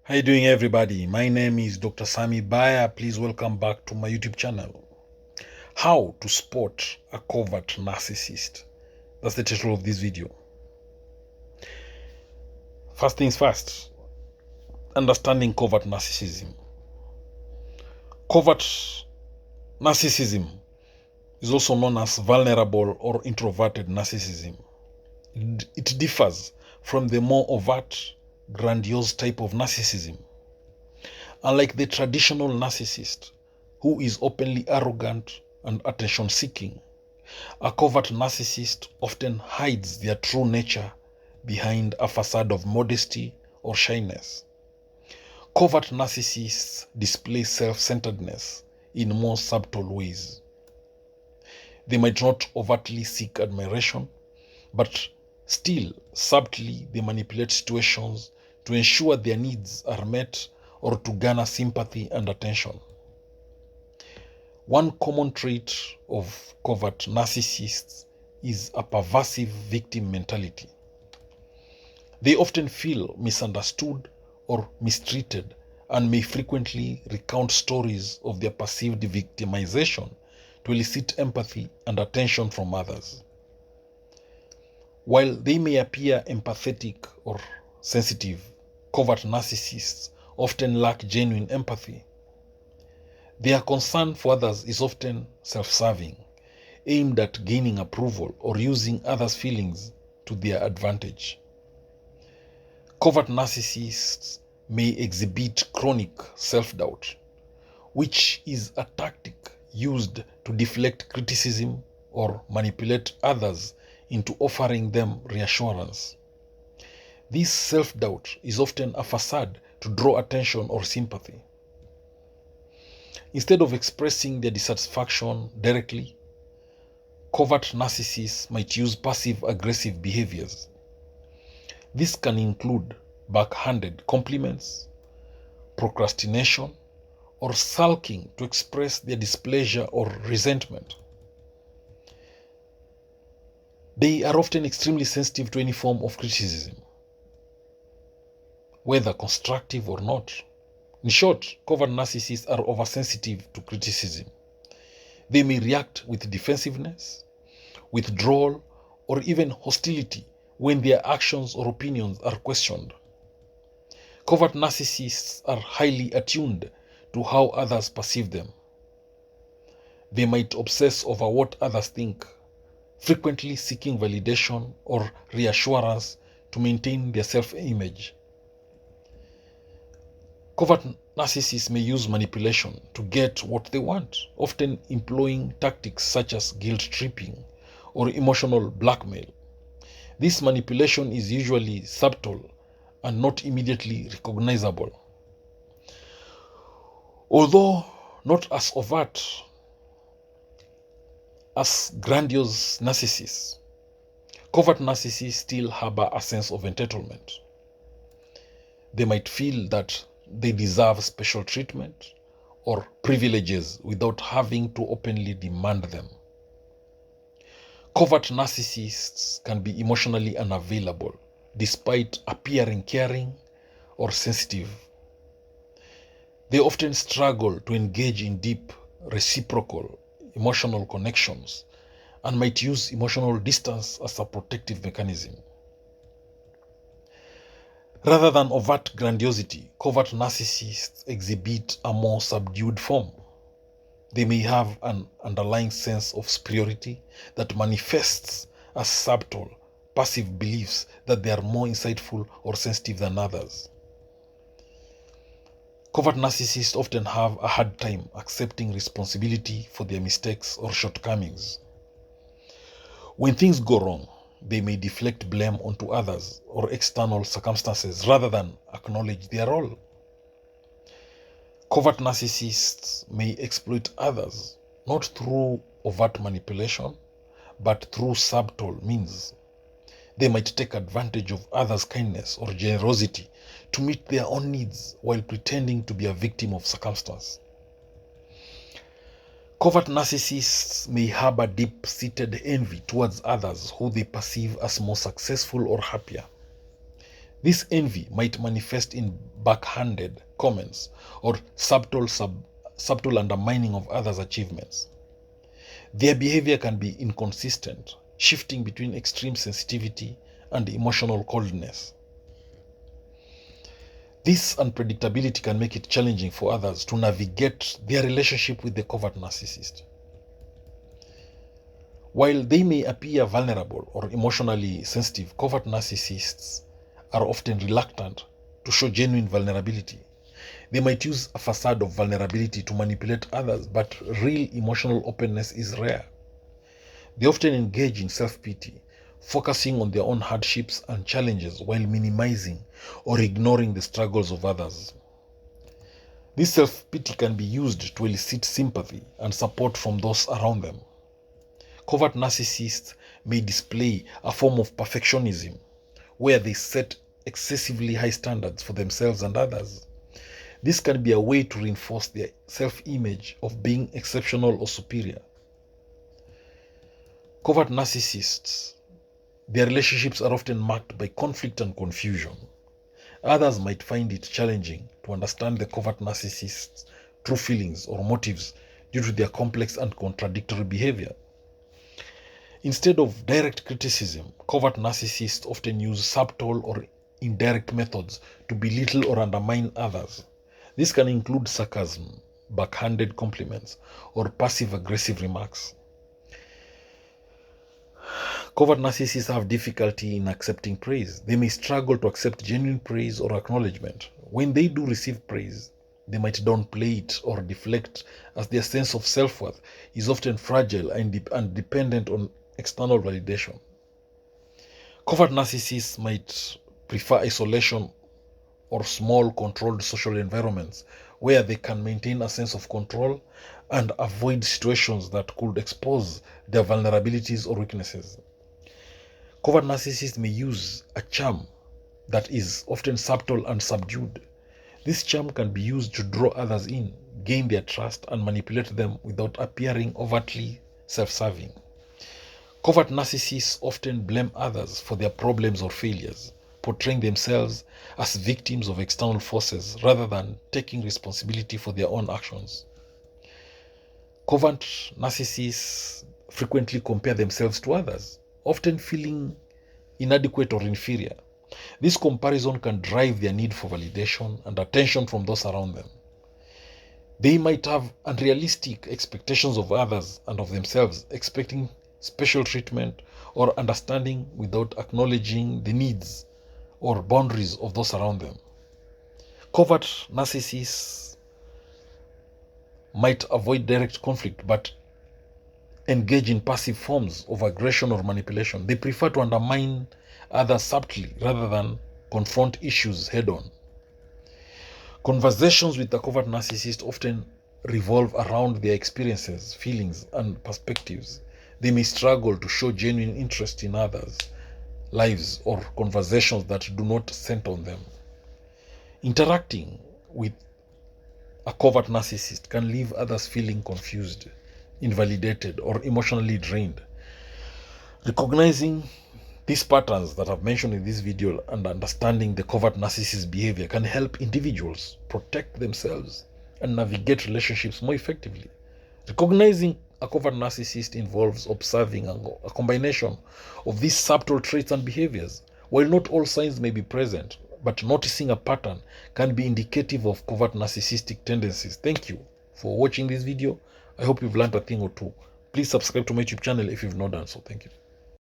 How you doing, everybody? My name is Dr. Sammy BAYA. Please welcome back to my YouTube channel. How to spot a covert narcissist. That's the title of this video. First things first, understanding covert narcissism. Covert narcissism is also known as vulnerable or introverted narcissism. It differs from the more overt, grandiose type of narcissism. Unlike the traditional narcissist, who is openly arrogant and attention-seeking, a covert narcissist often hides their true nature behind a facade of modesty or shyness. Covert narcissists display self-centeredness in more subtle ways. They might not overtly seek admiration, but still subtly they manipulate situations to ensure their needs are met or to garner sympathy and attention. One common trait of covert narcissists is a pervasive victim mentality. They often feel misunderstood or mistreated and may frequently recount stories of their perceived victimization to elicit empathy and attention from others. While they may appear empathetic or sensitive, covert narcissists often lack genuine empathy. Their concern for others is often self-serving, aimed at gaining approval or using others' feelings to their advantage. Covert narcissists may exhibit chronic self-doubt, which is a tactic used to deflect criticism or manipulate others into offering them reassurance. This self-doubt is often a facade to draw attention or sympathy. Instead of expressing their dissatisfaction directly, covert narcissists might use passive-aggressive behaviors. This can include backhanded compliments, procrastination, or sulking to express their displeasure or resentment. They are often extremely sensitive to any form of criticism, whether constructive or not. In short, covert narcissists are oversensitive to criticism. They may react with defensiveness, withdrawal, or even hostility when their actions or opinions are questioned. Covert narcissists are highly attuned to how others perceive them. They might obsess over what others think, frequently seeking validation or reassurance to maintain their self-image. Covert narcissists may use manipulation to get what they want, often employing tactics such as guilt-tripping or emotional blackmail. This manipulation is usually subtle and not immediately recognizable. Although not as overt as grandiose narcissists, covert narcissists still harbor a sense of entitlement. They might feel that they deserve special treatment or privileges without having to openly demand them. Covert narcissists can be emotionally unavailable despite appearing caring or sensitive. They often struggle to engage in deep, reciprocal emotional connections and might use emotional distance as a protective mechanism. Rather than overt grandiosity, covert narcissists exhibit a more subdued form. They may have an underlying sense of superiority that manifests as subtle, passive beliefs that they are more insightful or sensitive than others. Covert narcissists often have a hard time accepting responsibility for their mistakes or shortcomings. When things go wrong, they may deflect blame onto others or external circumstances rather than acknowledge their role. Covert narcissists may exploit others, not through overt manipulation, but through subtle means. They might take advantage of others' kindness or generosity to meet their own needs while pretending to be a victim of circumstance. Covert narcissists may harbor deep-seated envy towards others who they perceive as more successful or happier. This envy might manifest in backhanded comments or subtle undermining of others' achievements. Their behavior can be inconsistent, shifting between extreme sensitivity and emotional coldness. This unpredictability can make it challenging for others to navigate their relationship with the covert narcissist. While they may appear vulnerable or emotionally sensitive, covert narcissists are often reluctant to show genuine vulnerability. They might use a facade of vulnerability to manipulate others, but real emotional openness is rare. They often engage in self-pity, focusing on their own hardships and challenges while minimizing or ignoring the struggles of others. This self-pity can be used to elicit sympathy and support from those around them. Covert narcissists may display a form of perfectionism, where they set excessively high standards for themselves and others. This can be a way to reinforce their self-image of being exceptional or superior. Covert narcissists, their relationships are often marked by conflict and confusion. Others might find it challenging to understand the covert narcissist's true feelings or motives due to their complex and contradictory behavior. Instead of direct criticism, covert narcissists often use subtle or indirect methods to belittle or undermine others. This can include sarcasm, backhanded compliments, or passive-aggressive remarks. Covert narcissists have difficulty in accepting praise. They may struggle to accept genuine praise or acknowledgement. When they do receive praise, they might downplay it or deflect, as their sense of self-worth is often fragile and dependent on external validation. Covert narcissists might prefer isolation or small, controlled social environments where they can maintain a sense of control and avoid situations that could expose their vulnerabilities or weaknesses. Covert narcissists may use a charm that is often subtle and subdued. This charm can be used to draw others in, gain their trust, and manipulate them without appearing overtly self-serving. Covert narcissists often blame others for their problems or failures, portraying themselves as victims of external forces rather than taking responsibility for their own actions. Covert narcissists frequently compare themselves to others, often feeling inadequate or inferior. This comparison can drive their need for validation and attention from those around them. They might have unrealistic expectations of others and of themselves, expecting special treatment or understanding without acknowledging the needs or boundaries of those around them. Covert narcissists might avoid direct conflict but engage in passive forms of aggression or manipulation. They prefer to undermine others subtly rather than confront issues head-on. Conversations with the covert narcissist often revolve around their experiences, feelings, and perspectives. They may struggle to show genuine interest in others' lives or conversations that do not center on them. Interacting with a covert narcissist can leave others feeling confused, invalidated, or emotionally drained. Recognizing these patterns that I've mentioned in this video and understanding the covert narcissist behavior can help individuals protect themselves and navigate relationships more effectively. Recognizing a covert narcissist involves observing a combination of these subtle traits and behaviors. While not all signs may be present, but noticing a pattern can be indicative of covert narcissistic tendencies. Thank you for watching this video. I hope you've learned a thing or two. Please subscribe to my YouTube channel if you've not done so. Thank you.